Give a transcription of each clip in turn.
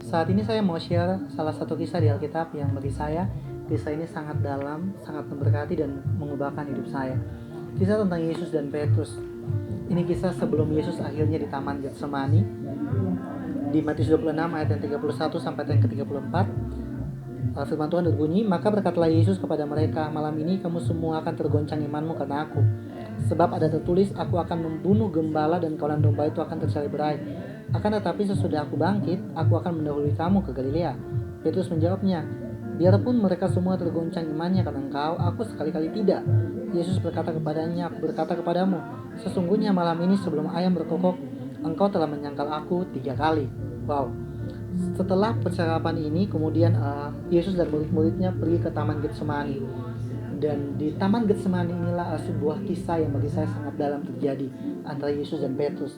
Saat ini saya mau share salah satu kisah di Alkitab yang bagi saya kisah ini sangat dalam, sangat memberkati dan mengubahkan hidup saya. Kisah tentang Yesus dan Petrus. Ini kisah sebelum Yesus akhirnya di Taman Getsemani. Di Matius 26 ayat yang 31 sampai yang ke-34. Firman Tuhan berbunyi, "Maka berkatalah Yesus kepada mereka, malam ini kamu semua akan tergoncang imanmu karena aku. Sebab ada tertulis, aku akan membunuh gembala dan kawanan domba itu akan tercelerai. Akan tetapi sesudah aku bangkit, aku akan mendahului kamu ke Galilea." Petrus menjawabnya, "Biarpun mereka semua tergoncang imannya karena engkau, aku sekali-kali tidak." Yesus berkata kepadanya, "Aku berkata kepadamu, sesungguhnya malam ini sebelum ayam berkokok, engkau telah menyangkal aku 3 kali." Wow. Setelah percakapan ini, kemudian Yesus dan murid-muridnya pergi ke Taman Getsemani. Dan di Taman Getsemani inilah sebuah kisah yang bagi saya sangat dalam terjadi antara Yesus dan Petrus.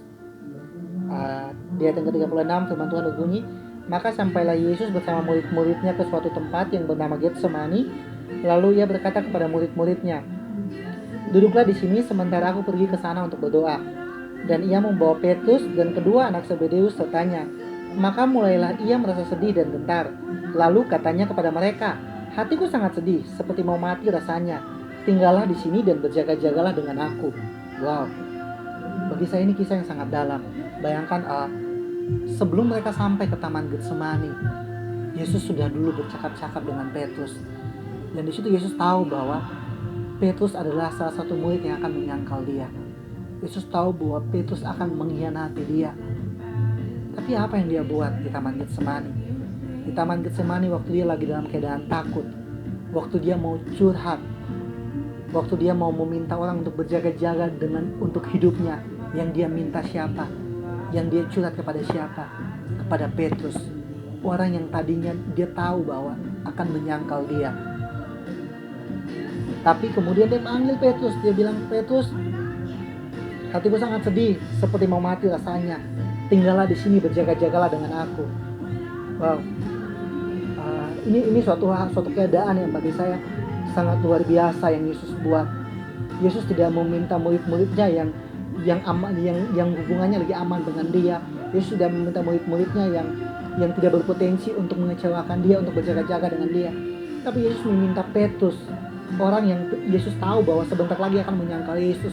Di ayat yang ke-36 firman Tuhan berbunyi, "Maka sampailah Yesus bersama murid-muridnya ke suatu tempat yang bernama Getsemani. Lalu ia berkata kepada murid-muridnya, 'Duduklah di sini sementara aku pergi ke sana untuk berdoa.' Dan ia membawa Petrus dan kedua anak Zebedeus sertanya. Maka mulailah ia merasa sedih dan gentar. Lalu katanya kepada mereka, 'Hatiku sangat sedih, seperti mau mati rasanya. Tinggallah di sini dan berjaga-jagalah dengan aku.'" Wow, bagi saya ini kisah yang sangat dalam. Bayangkan sebelum mereka sampai ke Taman Getsemani, Yesus sudah dulu bercakap-cakap dengan Petrus. Dan di situ Yesus tahu bahwa Petrus adalah salah satu murid yang akan menyangkal dia. Yesus tahu bahwa Petrus akan mengkhianati dia. Tapi apa yang dia buat di Taman Getsemani? Di Taman Getsemani waktu dia lagi dalam keadaan takut, waktu dia mau curhat, waktu dia mau meminta orang untuk berjaga-jaga untuk hidupnya, yang dia minta siapa? Yang dia curhat kepada siapa? Kepada Petrus, orang yang tadinya dia tahu bahwa akan menyangkal dia. Tapi kemudian dia panggil Petrus, dia bilang, "Petrus, hatiku sangat sedih, seperti mau mati rasanya. Tinggallah di sini, berjaga-jagalah dengan aku." Wow, ini suatu keadaan yang bagi saya sangat luar biasa yang Yesus buat. Yesus tidak meminta murid-muridnya yang hubungannya lagi aman dengan dia. Yesus tidak meminta murid-muridnya yang tidak berpotensi untuk mengecewakan dia, untuk berjaga-jaga dengan dia. Tapi Yesus meminta Petrus, orang yang Yesus tahu bahwa sebentar lagi akan menyangkal Yesus.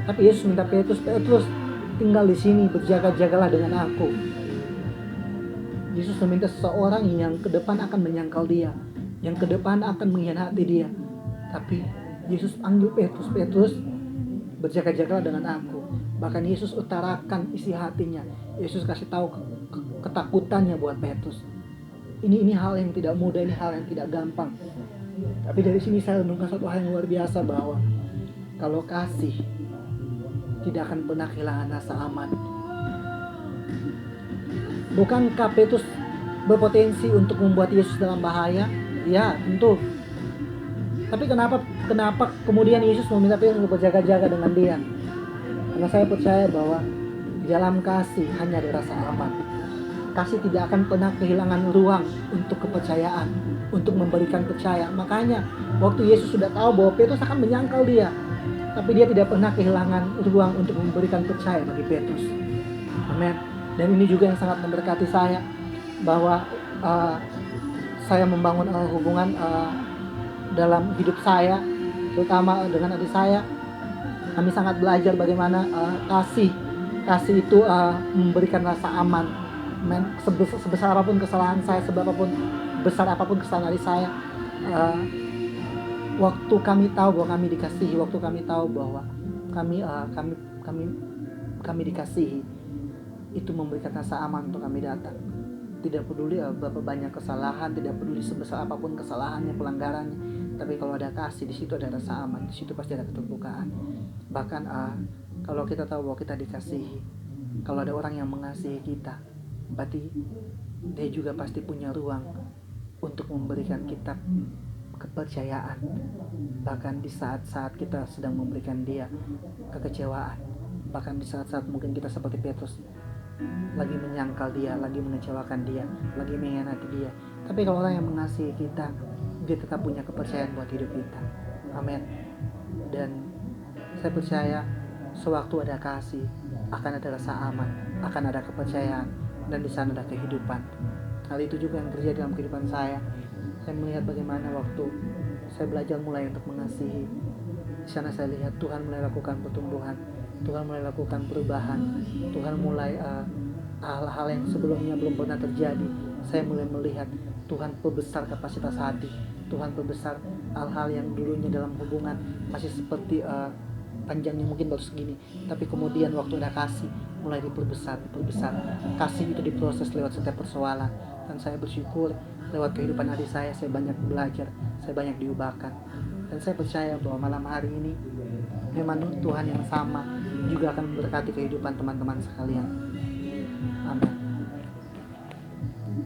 Tapi Yesus minta Petrus, tinggal di sini, berjaga-jagalah dengan aku. Yesus meminta seseorang yang ke depan akan menyangkal dia, yang ke depan akan mengkhianati dia. Tapi Yesus panggil Petrus, berjaga-jagalah dengan aku. Bahkan Yesus utarakan isi hatinya. Yesus kasih tahu ketakutannya buat Petrus. Ini hal yang tidak mudah, ini hal yang tidak gampang. Tapi dari sini saya renungkan satu hal yang luar biasa, bahwa kalau kasih tidak akan pernah kehilangan rasa aman. Bukankah Petrus berpotensi untuk membuat Yesus dalam bahaya? Ya, tentu. Tapi kenapa kemudian Yesus meminta Petrus untuk berjaga-jaga dengan dia? Karena saya percaya bahwa di dalam kasih hanya ada rasa aman. Kasih tidak akan pernah kehilangan ruang untuk kepercayaan, untuk memberikan percaya. Makanya waktu Yesus sudah tahu bahwa Petrus akan menyangkal dia, tapi dia tidak pernah kehilangan ruang untuk memberikan percaya bagi Petrus. Amin. Dan ini juga yang sangat memberkati saya, bahwa saya membangun hubungan dalam hidup saya, terutama dengan adik saya. Kami sangat belajar bagaimana kasih itu memberikan rasa aman. Sebesar apapun kesalahan saya, besar apapun kesalahan adik saya, waktu kami tahu bahwa kami dikasihi, waktu kami tahu bahwa kami dikasihi, itu memberikan rasa aman untuk kami datang. Tidak peduli berapa banyak kesalahan, tidak peduli sebesar apapun kesalahannya, pelanggarannya. Tapi kalau ada kasih, di situ ada rasa aman, di situ pasti ada keterbukaan. Bahkan kalau kita tahu bahwa kita dikasihi, kalau ada orang yang mengasihi kita, berarti dia juga pasti punya ruang untuk memberikan kita kepercayaan. Bahkan di saat-saat kita sedang memberikan dia kekecewaan, bahkan di saat-saat mungkin kita seperti Petrus, lagi menyangkal dia, lagi mengecewakan dia, lagi mengkhianati dia. Tapi kalau orang yang mengasihi kita, dia tetap punya kepercayaan buat hidup kita. Amin. Dan saya percaya sewaktu ada kasih, akan ada rasa aman, akan ada kepercayaan, dan di sana ada kehidupan. Hal itu juga yang terjadi dalam kehidupan saya. Saya melihat bagaimana waktu saya belajar mulai untuk mengasihi, di sana saya lihat Tuhan mulai lakukan pertumbuhan, Tuhan mulai lakukan perubahan, Tuhan mulai hal-hal yang sebelumnya belum pernah terjadi. Saya mulai melihat Tuhan perbesar kapasitas hati, Tuhan perbesar hal-hal yang dulunya dalam hubungan masih seperti panjangnya mungkin baru segini, tapi kemudian waktu ada kasih mulai diperbesar. Kasih itu diproses lewat setiap persoalan, dan saya bersyukur lewat kehidupan adik saya banyak belajar, saya banyak diubahkan, dan saya percaya bahwa malam hari ini memang Tuhan yang sama juga akan memberkati kehidupan teman-teman sekalian. Amin.